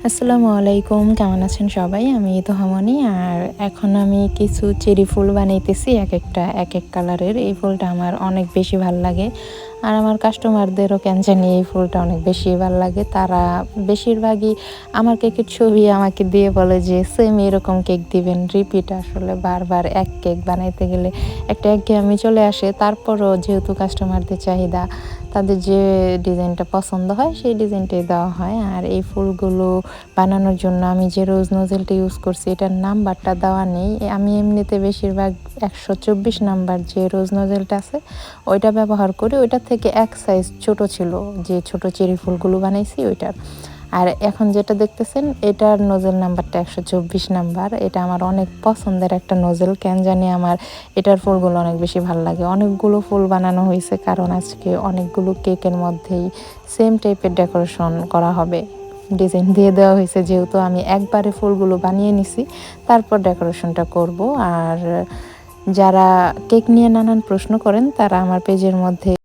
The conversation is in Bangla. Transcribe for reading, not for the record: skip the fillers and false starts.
আসসালামু আলাইকুম, কেমন আছেন সবাই? আমি তোহামনি। আর এখন আমি কিছু চেরি ফুল বানাইতেছি, একেকটা একেক কালারের। এই ফুলটা আমার অনেক বেশি ভাল লাগে। আর আমার কাস্টমারদেরও কেন জানি এই ফুলটা অনেক বেশি ভাল লাগে। তারা বেশিরভাগই আমার কেকের ছবি আমাকে দিয়ে বলে যে সেম এরকম কেক দিবেন। রিপিট আসলে বারবার এক কেক বানাইতে গেলে একটা একঘেয়েমি চলে আসে। তারপরও যেহেতু কাস্টমারদের চাহিদা, তাদের যে ডিজাইনটা পছন্দ হয় সেই ডিজাইনটাই দেওয়া হয়। আর এই ফুলগুলো বানানোর জন্য আমি যে রোজ নোজেলটা ইউজ করছি, এটার নাম্বারটা দেওয়া নেই। আমি এমনিতে বেশিরভাগ 124 নাম্বার যে রোজ নোজেলটা আছে ওইটা ব্যবহার করি। ওইটার থেকে এক সাইজ ছোট ছিল, যে ছোট চেরি ফুলগুলো বানাইছি ওইটার। আর এখন যেটা দেখতেছেন এটার নোজেল নাম্বারটা 124 নাম্বার। এটা আমার অনেক পছন্দের একটা নোজেল। কেন জানি আমার এটার ফুলগুলো অনেক বেশি ভালো লাগে। অনেকগুলো ফুল বানানো হয়েছে, কারণ আজকে অনেকগুলো কেকের মধ্যেই সেম টাইপের ডেকোরেশন করা হবে। ডিজাইন দিয়ে দেওয়া হয়েছে, যেহেতু আমি একবারে ফুলগুলো বানিয়ে নিছি, তারপর ডেকোরেশনটা করব। আর যারা কেক নিয়ে নানান প্রশ্ন করেন তারা আমার পেজের মধ্যে